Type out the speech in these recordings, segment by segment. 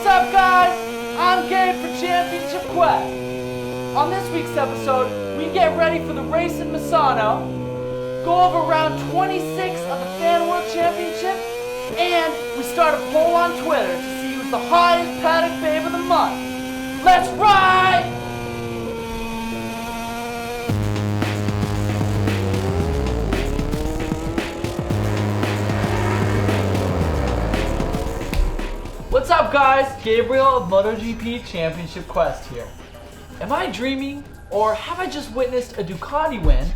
What's up, guys? I'm Gabe for Championship Quest. On this week's episode, we get ready for the race in Misano, go over round 26 of the Fan World Championship, and we start a poll on Twitter to see who's the highest paddock babe of the month. Let's ride! What's up, guys? Gabriel of MotoGP Championship Quest here. Am I dreaming, or have I just witnessed a Ducati win,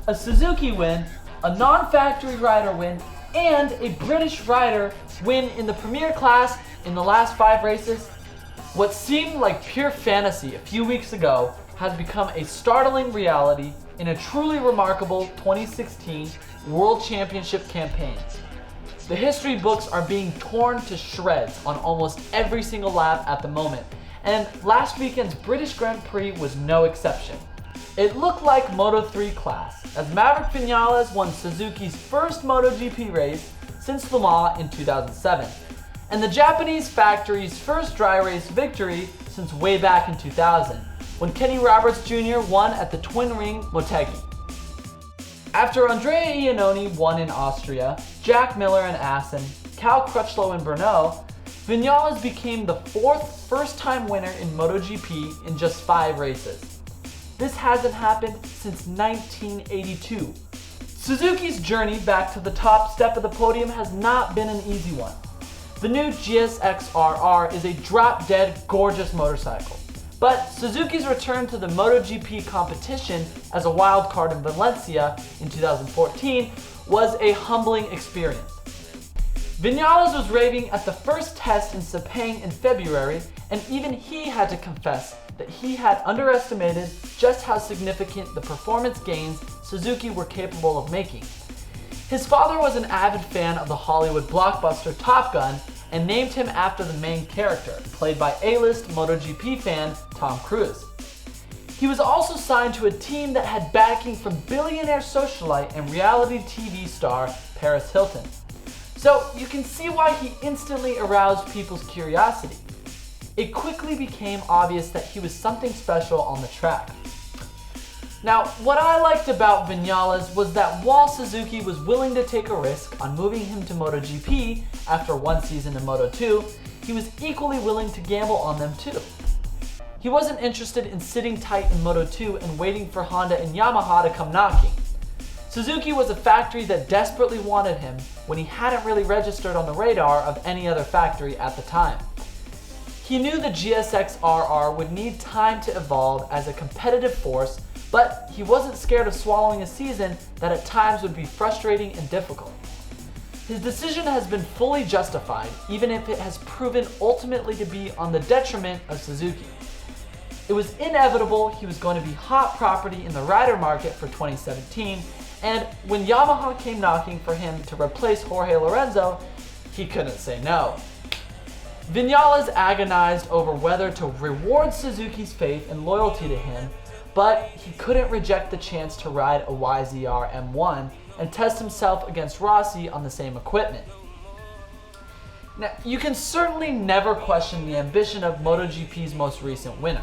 a Suzuki win, a non-factory rider win, and a British rider win in the Premier class in the last 5 races? What seemed like pure fantasy a few weeks ago has become a startling reality in a truly remarkable 2016 World Championship campaign. The history books are being torn to shreds on almost every single lap at the moment, and last weekend's British Grand Prix was no exception. It looked like Moto3 class, as Maverick Vinales won Suzuki's first MotoGP race since Le Mans in 2007, and the Japanese factory's first dry race victory since way back in 2000, when Kenny Roberts Jr. won at the Twin Ring Motegi. After Andrea Iannone won in Austria, Jack Miller in Assen, Cal Crutchlow in Brno, Vinales became the 4th first-time winner in MotoGP in just 5 races. This hasn't happened since 1982. Suzuki's journey back to the top step of the podium has not been an easy one. The new GSX-RR is a drop-dead gorgeous motorcycle. But Suzuki's return to the MotoGP competition as a wild card in Valencia in 2014 was a humbling experience. Vinales was raving at the first test in Sepang in February, and even he had to confess that he had underestimated just how significant the performance gains Suzuki were capable of making. His father was an avid fan of the Hollywood blockbuster Top Gun and named him after the main character, played by A-list MotoGP fan Tom Cruise. He was also signed to a team that had backing from billionaire socialite and reality TV star Paris Hilton. So you can see why he instantly aroused people's curiosity. It quickly became obvious that he was something special on the track. Now, what I liked about Vinales was that while Suzuki was willing to take a risk on moving him to MotoGP after 1 season in Moto2, he was equally willing to gamble on them too. He wasn't interested in sitting tight in Moto2 and waiting for Honda and Yamaha to come knocking. Suzuki was a factory that desperately wanted him when he hadn't really registered on the radar of any other factory at the time. He knew the GSX-RR would need time to evolve as a competitive force, but he wasn't scared of swallowing a season that at times would be frustrating and difficult. His decision has been fully justified, even if it has proven ultimately to be on the detriment of Suzuki. It was inevitable he was going to be hot property in the rider market for 2017, and when Yamaha came knocking for him to replace Jorge Lorenzo, he couldn't say no. Vinales agonized over whether to reward Suzuki's faith and loyalty to him, but he couldn't reject the chance to ride a YZR M1 and test himself against Rossi on the same equipment. Now, you can certainly never question the ambition of MotoGP's most recent winner.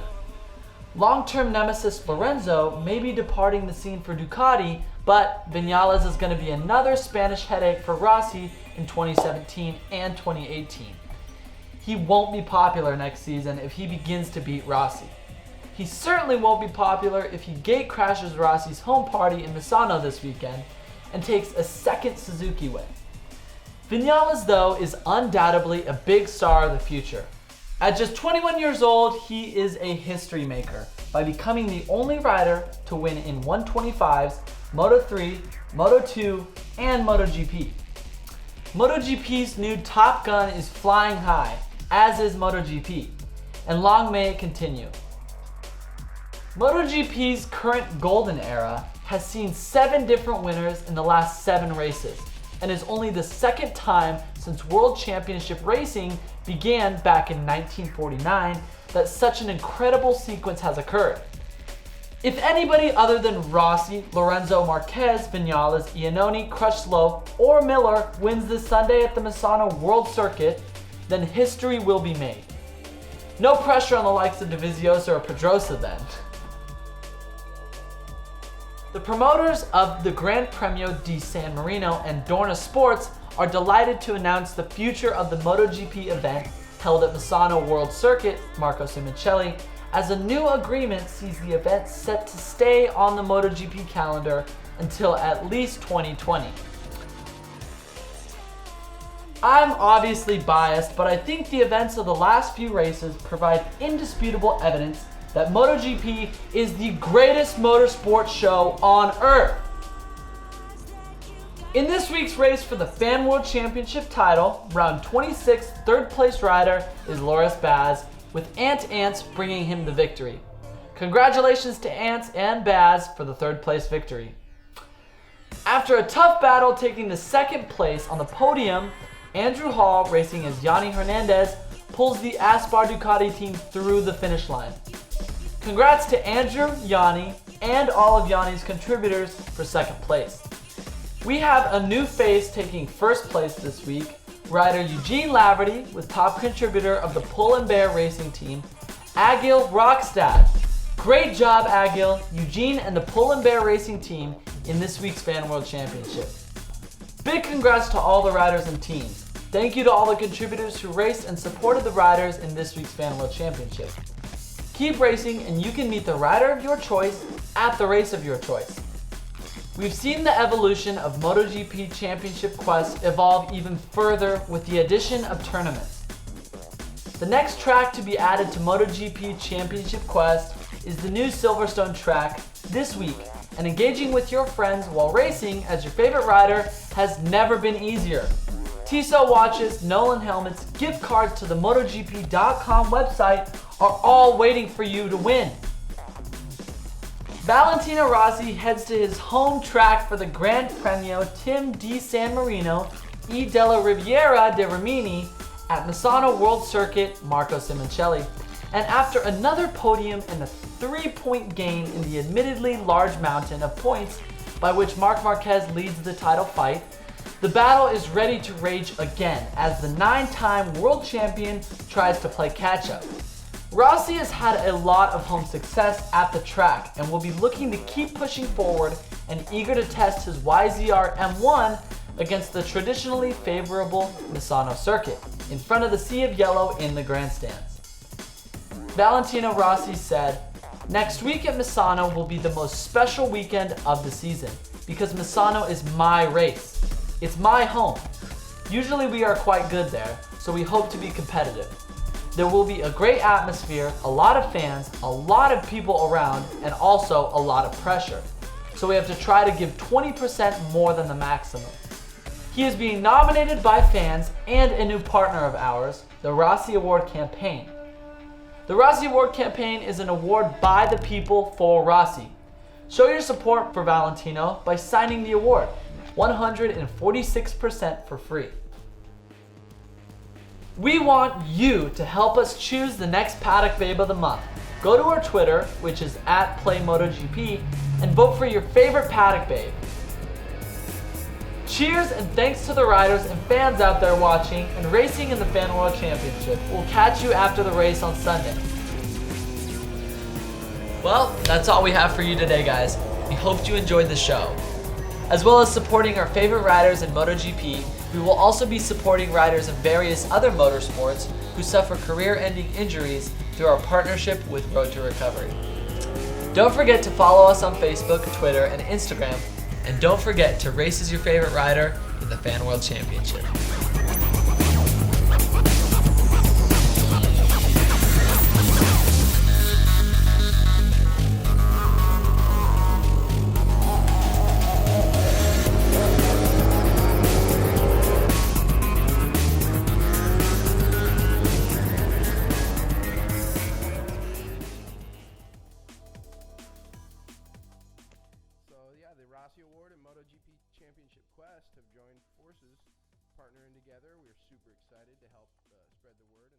Long-term nemesis Lorenzo may be departing the scene for Ducati, but Vinales is going to be another Spanish headache for Rossi in 2017 and 2018. He won't be popular next season if he begins to beat Rossi. He certainly won't be popular if he gate crashes Rossi's home party in Misano this weekend and takes a second Suzuki win. Vinales, though, is undoubtedly a big star of the future. At just 21 years old, he is a history maker by becoming the only rider to win in 125s, Moto3, Moto2, and MotoGP. MotoGP's new Top Gun is flying high, as is MotoGP, and long may it continue. MotoGP's current golden era has seen 7 different winners in the last 7 races, and is only the second time since World Championship racing began back in 1949 that such an incredible sequence has occurred. If anybody other than Rossi, Lorenzo Marquez, Vinales, Iannone, Crutchlow, or Miller wins this Sunday at the Misano World Circuit, then history will be made. No pressure on the likes of Dovizioso or Pedrosa then. The promoters of the Gran Premio di San Marino and Dorna Sports are delighted to announce the future of the MotoGP event held at Misano World Circuit, Marco Simoncelli, as a new agreement sees the event set to stay on the MotoGP calendar until at least 2020. I'm obviously biased, but I think the events of the last few races provide indisputable evidence that MotoGP is the greatest motorsport show on earth. In this week's race for the Fan World Championship title, round 26, third place rider is Loris Baz, with Ants bringing him the victory. Congratulations to Ants and Baz for the third place victory. After a tough battle taking the second place on the podium, Andrew Hall, racing as Yanni Hernandez, pulls the Aspar Ducati team through the finish line. Congrats to Andrew, Yanni, and all of Yanni's contributors for second place. We have a new face taking first place this week, rider Eugene Laverty, with top contributor of the Pull & Bear racing team, Agil Rockstad. Great job, Agil, Eugene, and the Pull & Bear racing team in this week's Fan World Championship. Big congrats to all the riders and teams. Thank you to all the contributors who raced and supported the riders in this week's Fan World Championship. Keep racing and you can meet the rider of your choice at the race of your choice. We've seen the evolution of MotoGP Championship Quest evolve even further with the addition of tournaments. The next track to be added to MotoGP Championship Quest is the new Silverstone track this week, and engaging with your friends while racing as your favorite rider has never been easier. Tissot watches, Nolan helmets, gift cards to the MotoGP.com website are all waiting for you to win. Valentino Rossi heads to his home track for the Gran Premio Tim di San Marino e della Riviera di Rimini at Misano World Circuit, Marco Simoncelli. And after another podium and a 3-point gain in the admittedly large mountain of points by which Marc Marquez leads the title fight, the battle is ready to rage again as the 9-time world champion tries to play catch-up. Rossi has had a lot of home success at the track and will be looking to keep pushing forward and eager to test his YZR M1 against the traditionally favorable Misano circuit in front of the Sea of Yellow in the grandstands. Valentino Rossi said, "Next week at Misano will be the most special weekend of the season because Misano is my race. It's my home. Usually we are quite good there, so we hope to be competitive. There will be a great atmosphere, a lot of fans, a lot of people around, and also a lot of pressure. So we have to try to give 20% more than the maximum." He is being nominated by fans and a new partner of ours, the Rossi Award Campaign. The Rossi Award Campaign is an award by the people for Rossi. Show your support for Valentino by signing the award, 146% for free. We want you to help us choose the next Paddock Babe of the Month. Go to our Twitter, which is @playMotoGP, and vote for your favorite Paddock Babe. Cheers and thanks to the riders and fans out there watching and racing in the Fan World Championship. We'll catch you after the race on Sunday. Well, that's all we have for you today, guys. We hope you enjoyed the show. As well as supporting our favorite riders in MotoGP, we will also be supporting riders in various other motorsports who suffer career-ending injuries through our partnership with Road to Recovery. Don't forget to follow us on Facebook, Twitter, and Instagram, and don't forget to race as your favorite rider in the Fan World Championship. The Rossi Award and MotoGP Championship Quest have joined forces, partnering together. We're super excited to help spread the word.